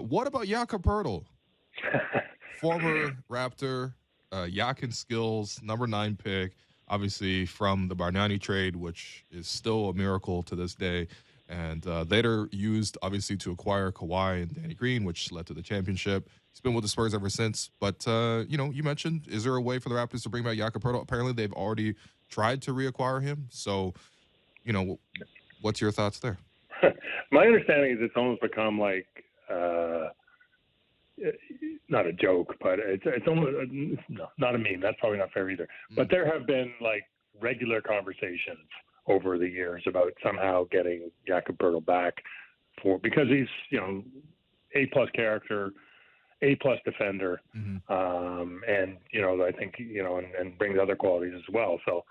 What about Jakob Poeltl? Former Raptor, Yakin skills, number 9 pick, obviously from the Bargnani trade, which is still a miracle to this day. And later used, obviously, to acquire Kawhi and Danny Green, which led to the championship. He's been with the Spurs ever since. But, you mentioned, is there a way for the Raptors to bring back Jakob Poeltl? Apparently, they've already tried to reacquire him. So, what's your thoughts there? My understanding is it's almost become like not a joke, but it's almost not a meme. That's probably not fair either. But there have been like regular conversations over the years about somehow getting Jakob Poeltl back because he's A+ character, A+ defender, and I think and brings other qualities as well. So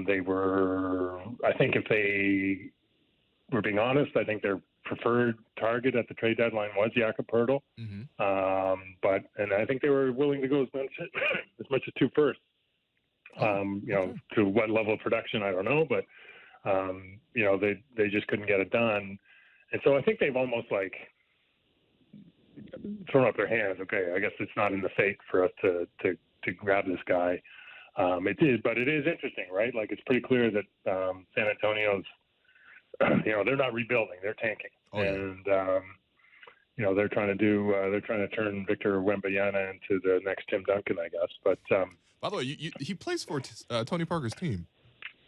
they were. I think if they were being honest, I think their preferred target at the trade deadline was Jakob Poeltl. And I think they were willing to go as much as 2 firsts. To what level of production, I don't know, but they just couldn't get it done. And so I think they've almost like thrown up their hands. Okay, I guess it's not in the fate for us to grab this guy. It is, but it is interesting, right? Like it's pretty clear that San Antonio's, they're not rebuilding; they're tanking, and they're trying to turn Victor Wembanyama into the next Tim Duncan, I guess. But by the way, he plays for Tony Parker's team,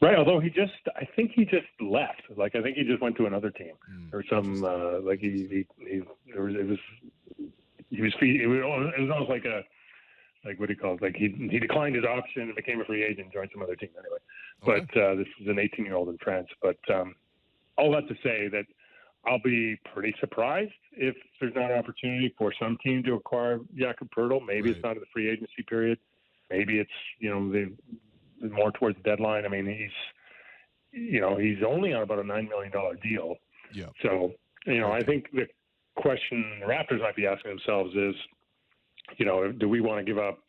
right? Although I think he just left. Like I think he just went to another team or some like it was almost like a. Like what do you call it? Like he declined his option and became a free agent, joined some other team anyway. Okay. But this is an 18-year-old in France. But all that to say that I'll be pretty surprised if there's not an opportunity for some team to acquire Jakob Poeltl. Maybe it's not in the free agency period. Maybe it's more towards the deadline. I mean he's only on about a $9 million deal. Yeah. So I think the question the Raptors might be asking themselves is, do we want to give up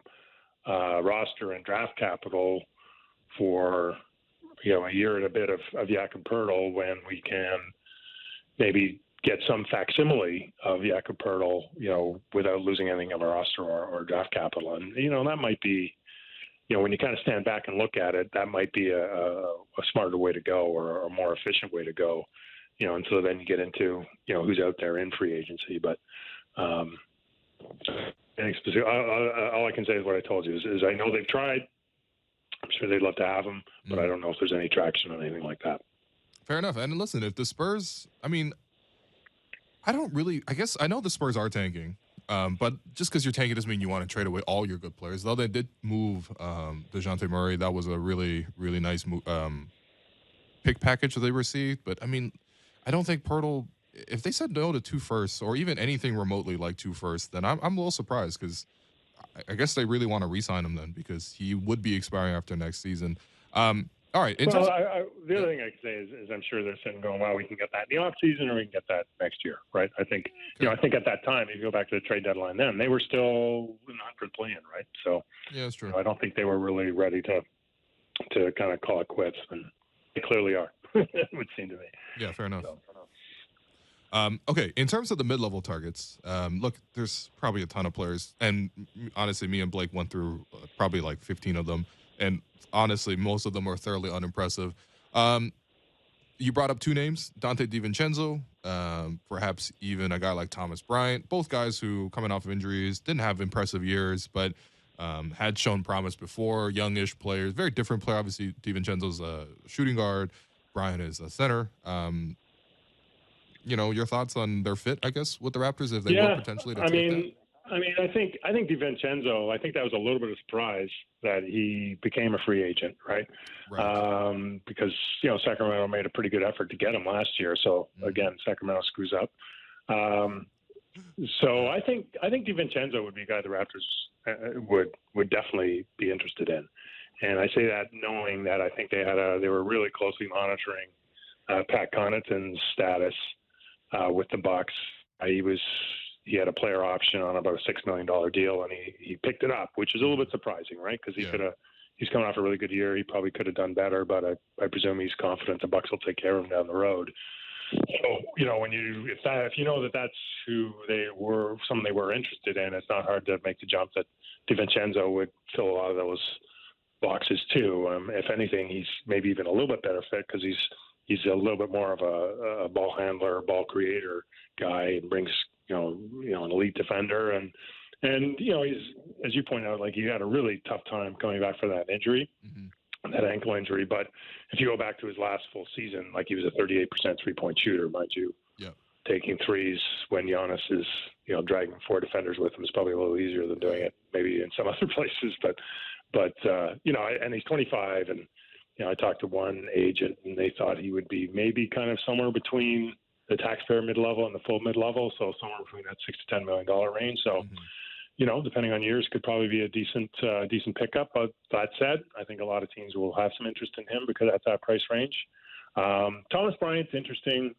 roster and draft capital for, a year and a bit of Jakob Poeltl when we can maybe get some facsimile of Jakob Poeltl, without losing anything of our roster or draft capital? And, that might be, when you kind of stand back and look at it, that might be a smarter way to go or a more efficient way to go, and so then you get into, who's out there in free agency. But, all I can say is what I told you is I know they've tried. I'm sure they'd love to have him, but I don't know if there's any traction on anything like that. Fair enough. And listen, if the Spurs, I guess I know the Spurs are tanking, but just because you're tanking doesn't mean you want to trade away all your good players. Though they did move DeJounte Murray. That was a really, really nice pick package that they received. But, I don't think Poeltl, if they said no to 2 firsts or even anything remotely like 2 firsts, then I'm a little surprised because I guess they really want to re-sign him then because he would be expiring after next season. All right. The other thing I can say is I'm sure they're sitting going, well, we can get that in the offseason or we can get that next year, right? I think, I think at that time, if you go back to the trade deadline then, they were still not good playing, right? So yeah, that's true. I don't think they were really ready to kind of call it quits, and they clearly are, it would seem to me. Yeah, fair enough. Okay, in terms of the mid-level targets, look, there's probably a ton of players, and honestly, me and Blake went through probably like 15 of them, and honestly, most of them are thoroughly unimpressive. You brought up 2 names, Dante DiVincenzo, perhaps even a guy like Thomas Bryant, both guys who, coming off of injuries, didn't have impressive years, but had shown promise before, youngish players, very different player. Obviously, DiVincenzo's a shooting guard, Bryant is a center. Your thoughts on their fit, I guess, with the Raptors if they were potentially to take that? I think DiVincenzo, I think that was a little bit of a surprise that he became a free agent, right? Because, Sacramento made a pretty good effort to get him last year. So, again, Sacramento screws up. So I think DiVincenzo would be a guy the Raptors would definitely be interested in. And I say that knowing that I think they were really closely monitoring Pat Connaughton's status with the Bucks. He had a player option on about a $6 million deal, and he picked it up, which is a little bit surprising, right? Because he's coming off a really good year. He probably could have done better, but I presume he's confident the Bucks will take care of him down the road. So, if you know that that's who someone they were interested in, it's not hard to make the jump that DiVincenzo would fill a lot of those boxes too. If anything, he's maybe even a little bit better fit because he's a little bit more of a ball handler, ball creator guy, and brings an elite defender, and he's, as you point out, like, he had a really tough time coming back from that injury. Mm-hmm. That ankle injury. But if you go back to his last full season, like, he was a 38% 3-point shooter, mind you. Yeah. Taking threes when Giannis is, dragging 4 defenders with him is probably a little easier than doing it maybe in some other places. But and he's 25, and I talked to one agent, and they thought he would be maybe kind of somewhere between the taxpayer mid-level and the full mid-level, so somewhere between that $6 to $10 million range. So. Mm-hmm. Depending on years, could probably be a decent pickup. But that said, I think a lot of teams will have some interest in him because at that price range. Thomas Bryant's interesting.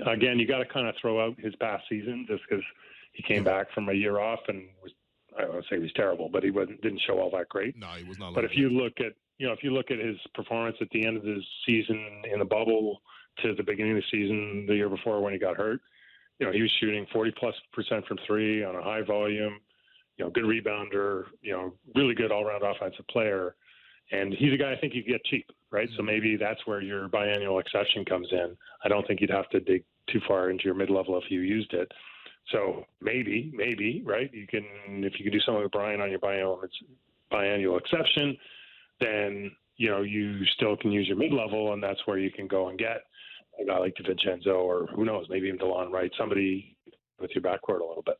Again, you got to kind of throw out his past season just because he came back from a year off and I don't want to say he was terrible, but he didn't show all that great. No, he was not. But if you look at his performance at the end of the season in the bubble to the beginning of the season the year before when he got hurt. He was shooting 40+% from 3 on a high volume, good rebounder, really good all-around offensive player. And he's a guy I think you get cheap, right? Mm-hmm. So maybe that's where your biannual exception comes in. I don't think you'd have to dig too far into your mid-level if you used it. So maybe, right? If you can do something with Brian on your biannual exception, then, you still can use your mid-level, and that's where you can go and get a guy like DiVincenzo, or who knows, maybe even DeLon Wright, somebody with your backcourt a little bit.